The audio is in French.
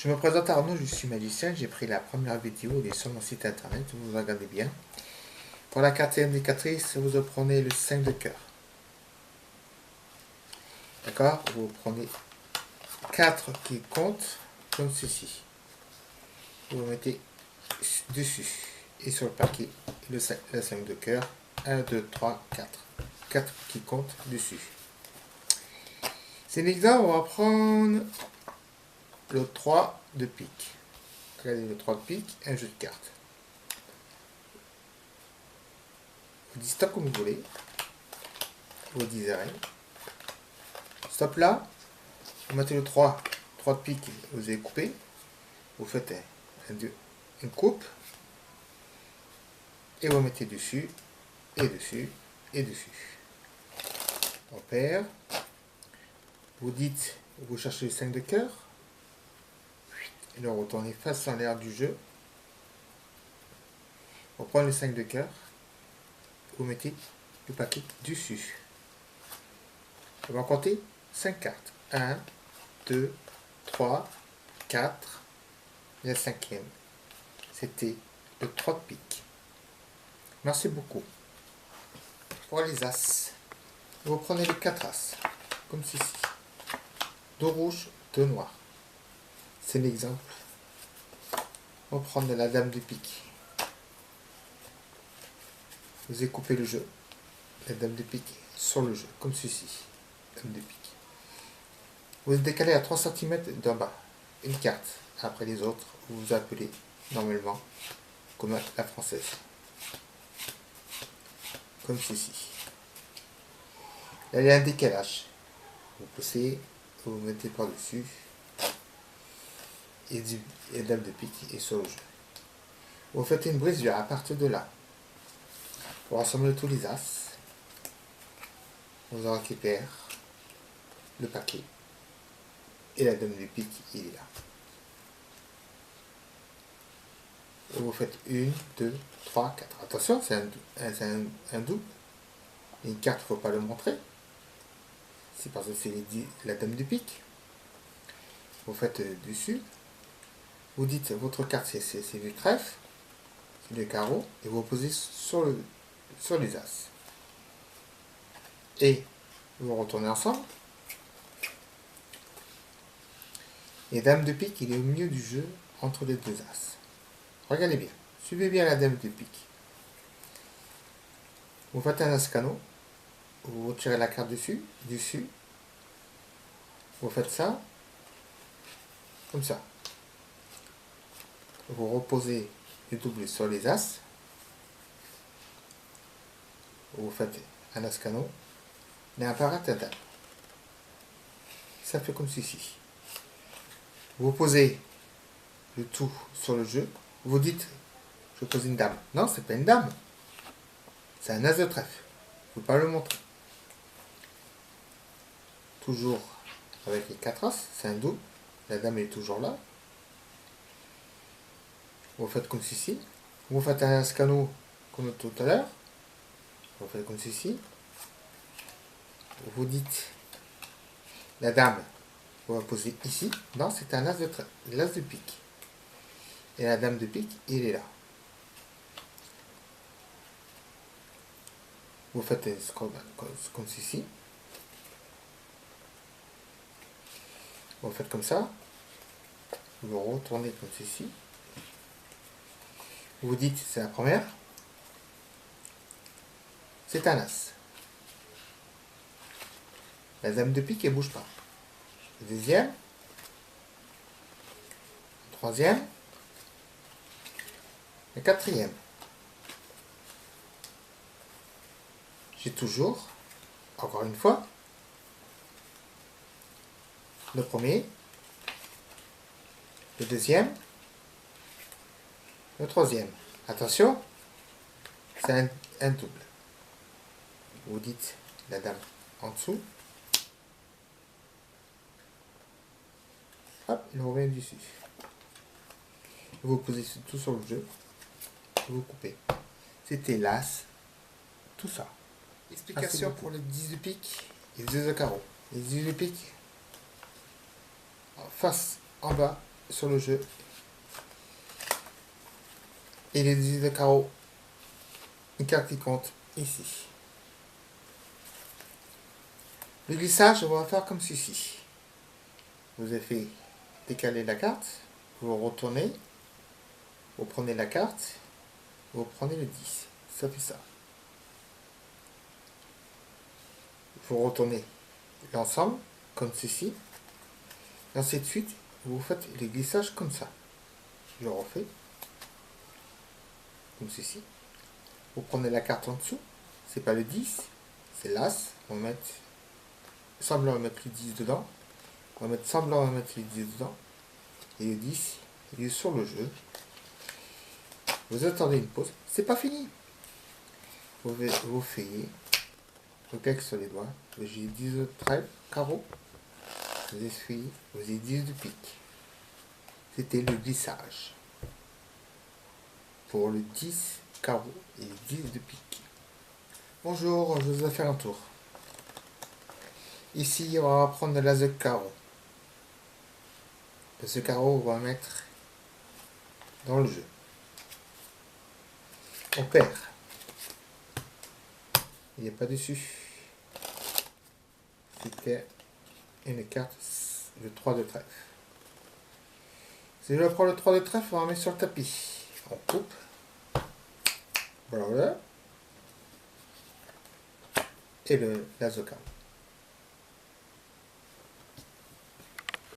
Je me présente Arnaud, je suis magicien, j'ai pris la première vidéo, elle est sur mon site internet, vous regardez bien. Pour la carte indicatrice, vous prenez le 5 de cœur. D'accord? Vous prenez 4 qui comptent comme ceci. Vous mettez dessus et sur le paquet le 5 de cœur. 1, 2, 3, 4. 4 qui comptent dessus. C'est l'exemple, on va prendre le 3 de pique. Regardez le 3 de pique, un jeu de cartes. Vous dites stop comme vous voulez. Vous dites arrêt. Stop là. Vous mettez le 3 de pique, vous avez coupé. Vous faites une coupe. Et vous mettez dessus, et dessus, et dessus. On perd. Vous dites, vous cherchez le 5 de cœur. Et le retournez face en l'air du jeu. Vous prenez le 5 de cœur. Vous mettez le paquet dessus. On va compter 5 cartes. 1, 2, 3, 4. Et la cinquième. C'était le 3 de pique. Merci beaucoup. Pour les As, vous prenez les 4 As, comme ceci. 2 rouges, 2 noirs. C'est l'exemple. On va prendre la dame de pique. Vous avez coupé le jeu. La dame de pique sur le jeu, comme ceci. Dame de pique. Vous décalez à 3 cm d'en bas. Une carte. Après les autres, vous vous appelez normalement comme la française. Comme ceci. Là, il y a un décalage. Vous poussez, vous mettez par-dessus. Et la dame de pique est sur le jeu. Vous faites une brisure à partir de là. Pour rassembler tous les As, on récupère le paquet. Et la dame de pique, il est là. Et vous faites 1, 2, 3, 4. Attention, c'est un double. Une carte, il ne faut pas le montrer. C'est parce que c'est la dame de pique. Vous faites dessus. Vous dites votre carte, c'est du trèfle, c'est le carreau, et vous posez sur les As. Et vous retournez ensemble. Et dame de pique, il est au milieu du jeu, entre les deux As. Regardez bien, suivez bien la dame de pique. Vous faites un As-canot, vous retirez la carte dessus, vous faites ça, comme ça. Vous reposez le double sur les As, vous faites un As-canot, et un parat à dame. Ça fait comme ceci. Vous posez le tout sur le jeu, vous dites, je pose une dame. Non, c'est pas une dame. C'est un As de trèfle. Il ne faut pas le montrer. Toujours avec les 4 As, c'est un double. La dame est toujours là. Vous faites comme ceci. Vous faites un As-canot comme tout à l'heure. Vous faites comme ceci. Vous dites, la dame, vous la posez ici. Non, c'est un As de trèfle, l'As de pique. Et la dame de pique, il est là. Vous faites comme ceci. Vous faites comme ça. Vous retournez comme ceci. Vous dites, c'est la première. C'est un As. La dame de pique, elle ne bouge pas. Le deuxième. Le troisième. Le quatrième. J'ai toujours, encore une fois, le premier, le deuxième, le troisième. Attention, c'est un double. Vous dites la dame en dessous. Hop, il revient dessus. Vous posez tout sur le jeu. Vous coupez. C'était l'As. Tout ça. Explication pour les 10 de pique et les 10 de carreau. Les 10 de pique, face, en bas, sur le jeu. Et les 10 de carreau. Une carte qui compte ici. Le glissage, on va faire comme ceci. Vous avez fait décaler la carte, vous retournez, vous prenez la carte, vous prenez le 10. Ça fait ça. Vous retournez l'ensemble, comme ceci. Et ainsi de suite, vous faites les glissages comme ça. Je le refais. Comme ceci. Vous prenez la carte en dessous. C'est pas le 10, c'est l'As. On va mettre semblant de mettre le 10 dedans. On va mettre semblant de mettre le 10 dedans. Et le 10, il est sur le jeu. Vous attendez une pause. C'est pas fini. Vous faites. Vous cliquez sur les doigts. J'ai 10 de trèfle, carreau. Vous essuyez. Vous avez 10 de pique. C'était le glissage. Pour le 10 carreau et le 10 de pique. Bonjour, je vous ai fait un tour. Ici, on va prendre l'as de carreau. Ce carreau, on va mettre dans le jeu. On perd. Il n'y a pas dessus. C'était une carte de 3 de trèfle. Si je prends le 3 de trèfle, on va mettre sur le tapis. On coupe. Voilà. Et le l'as de carreau.